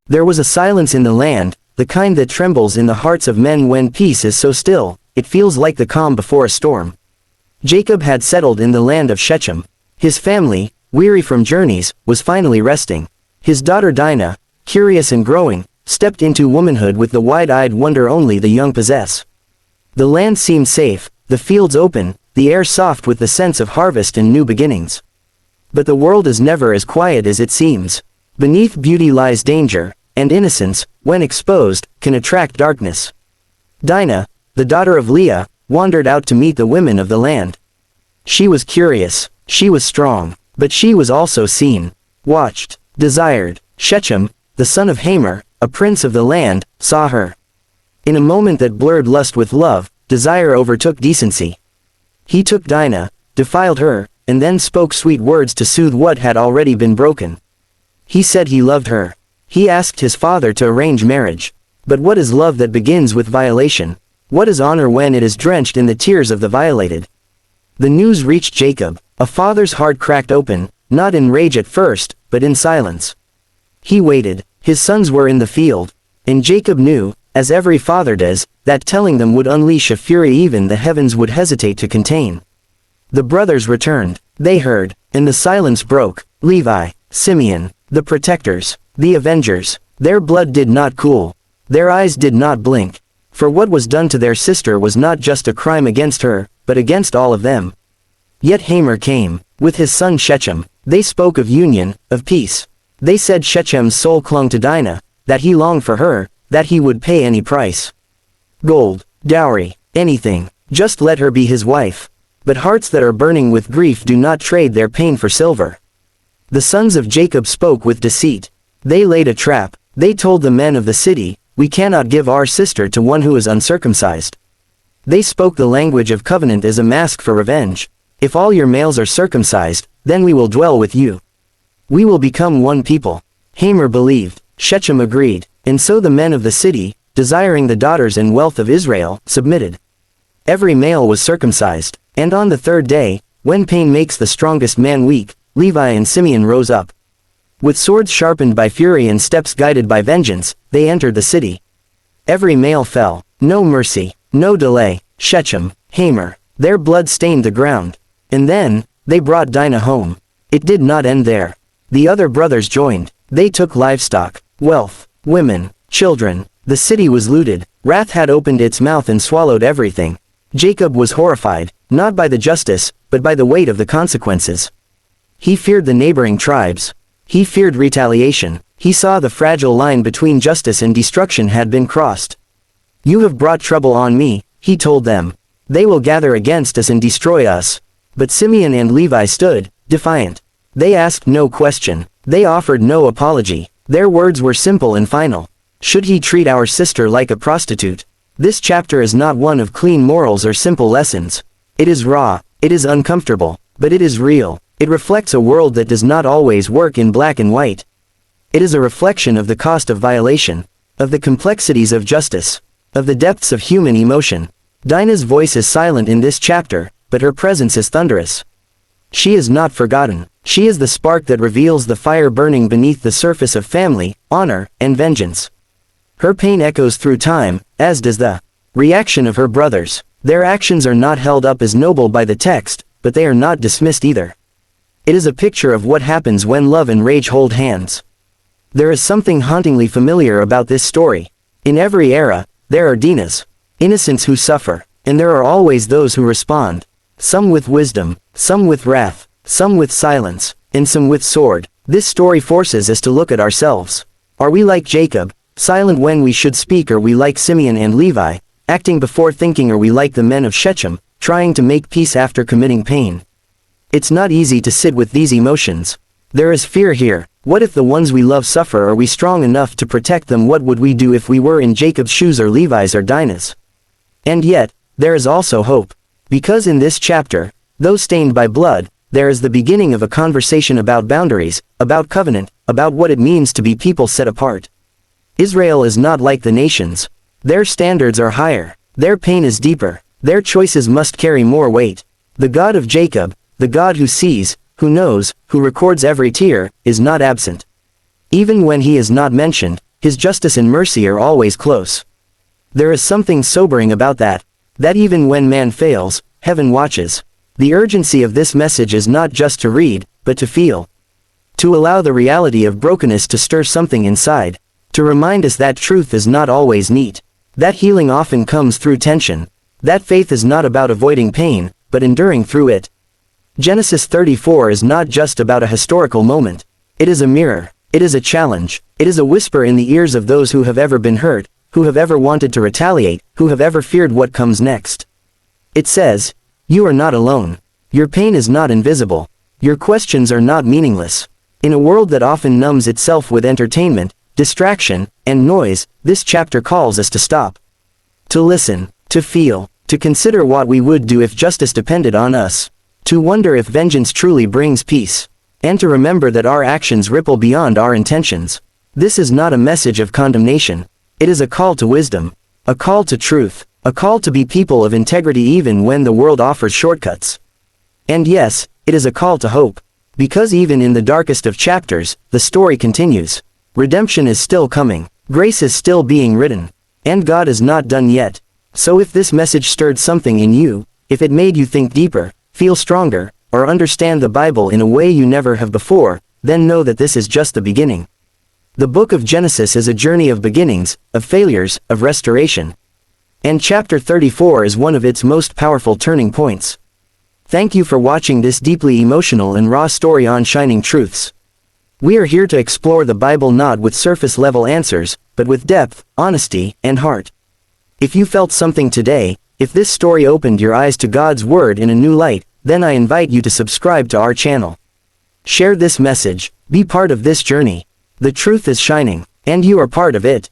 There was a silence in the land, the kind that trembles in the hearts of men when peace is so still, it feels like the calm before a storm. Jacob had settled in the land of Shechem. His family, weary from journeys, was finally resting. His daughter Dinah, curious and growing, stepped into womanhood with the wide-eyed wonder only the young possess. The land seemed safe, the fields open, the air soft with the sense of harvest and new beginnings. But the world is never as quiet as it seems. Beneath beauty lies danger, and innocence, when exposed, can attract darkness. Dinah, the daughter of Leah, wandered out to meet the women of the land. She was curious, she was strong, but she was also seen, watched, desired. Shechem, the son of Hamor, a prince of the land, saw her. In a moment that blurred lust with love, desire overtook decency. He took Dinah, defiled her, and then spoke sweet words to soothe what had already been broken. He said he loved her. He asked his father to arrange marriage. But what is love that begins with violation? What is honor when it is drenched in the tears of the violated? The news reached Jacob. A father's heart cracked open, not in rage at first, but in silence. He waited. His sons were in the field. And Jacob knew, as every father does, that telling them would unleash a fury even the heavens would hesitate to contain. The brothers returned. They heard, and the silence broke. Levi, Simeon, the protectors, the avengers. Their blood did not cool. Their eyes did not blink. For what was done to their sister was not just a crime against her, but against all of them. Yet Hamor came, with his son Shechem. They spoke of union, of peace. They said Shechem's soul clung to Dinah, that he longed for her, that he would pay any price. Gold, dowry, anything, just let her be his wife. But hearts that are burning with grief do not trade their pain for silver. The sons of Jacob spoke with deceit. They laid a trap. They told the men of the city, "We cannot give our sister to one who is uncircumcised." They spoke the language of covenant as a mask for revenge. "If all your males are circumcised, then we will dwell with you. We will become one people." Hamor believed. Shechem agreed. And so the men of the city, desiring the daughters and wealth of Israel, submitted. Every male was circumcised. And on the third day, when pain makes the strongest man weak, Levi and Simeon rose up. With swords sharpened by fury and steps guided by vengeance, they entered the city. Every male fell. No mercy, no delay. Shechem, Hamor, their blood stained the ground. And then, they brought Dinah home. It did not end there. The other brothers joined. They took livestock, wealth, women, children. The city was looted. Wrath had opened its mouth and swallowed everything. Jacob was horrified, not by the justice, but by the weight of the consequences. He feared the neighboring tribes. He feared retaliation. He saw the fragile line between justice and destruction had been crossed. "You have brought trouble on me," he told them. "They will gather against us and destroy us." But Simeon and Levi stood, defiant. They asked no question. They offered no apology. Their words were simple and final. "Should he treat our sister like a prostitute?" This chapter is not one of clean morals or simple lessons. It is raw, it is uncomfortable, but it is real. It reflects a world that does not always work in black and white. It is a reflection of the cost of violation, of the complexities of justice, of the depths of human emotion. Dinah's voice is silent in this chapter, but her presence is thunderous. She is not forgotten. She is the spark that reveals the fire burning beneath the surface of family, honor, and vengeance. Her pain echoes through time, as does the reaction of her brothers. Their actions are not held up as noble by the text, but they are not dismissed either. It is a picture of what happens when love and rage hold hands. There is something hauntingly familiar about this story. In every era, there are Dinahs, innocents who suffer, and there are always those who respond. Some with wisdom, some with wrath, some with silence, and some with sword. This story forces us to look at ourselves. Are we like Jacob, silent when we should speak? Are we like Simeon and Levi, acting before thinking? Are we like the men of Shechem, trying to make peace after committing pain? It's not easy to sit with these emotions. There is fear here. What if the ones we love suffer? Are we strong enough to protect them? What would we do if we were in Jacob's shoes or Levi's or Dinah's? And yet, there is also hope. Because in this chapter, though stained by blood, there is the beginning of a conversation about boundaries, about covenant, about what it means to be people set apart. Israel is not like the nations. Their standards are higher. Their pain is deeper. Their choices must carry more weight. The God of Jacob, the God who sees, who knows, who records every tear, is not absent. Even when he is not mentioned, His justice and mercy are always close. There is something sobering about that even when man fails, heaven watches. The urgency of this message is not just to read, but to feel. To allow the reality of brokenness to stir something inside. To remind us that truth is not always neat. That healing often comes through tension. That faith is not about avoiding pain, but enduring through it. Genesis 34 is not just about a historical moment. It is a mirror. It is a challenge. It is a whisper in the ears of those who have ever been hurt, who have ever wanted to retaliate, who have ever feared what comes next. It says, "You are not alone. Your pain is not invisible. Your questions are not meaningless." In a world that often numbs itself with entertainment, distraction, and noise, this chapter calls us to stop. To listen, to feel, to consider what we would do if justice depended on us. To wonder if vengeance truly brings peace. And to remember that our actions ripple beyond our intentions. This is not a message of condemnation. It is a call to wisdom. A call to truth. A call to be people of integrity even when the world offers shortcuts. And yes, it is a call to hope. Because even in the darkest of chapters, the story continues. Redemption is still coming. Grace is still being written. And God is not done yet. So if this message stirred something in you, if it made you think deeper, feel stronger, or understand the Bible in a way you never have before, then know that this is just the beginning. The book of Genesis is a journey of beginnings, of failures, of restoration. And chapter 34 is one of its most powerful turning points. Thank you for watching this deeply emotional and raw story on Shining Truths. We are here to explore the Bible not with surface-level answers, but with depth, honesty, and heart. If you felt something today, if this story opened your eyes to God's Word in a new light, then I invite you to subscribe to our channel. Share this message, be part of this journey. The truth is shining, and you are part of it.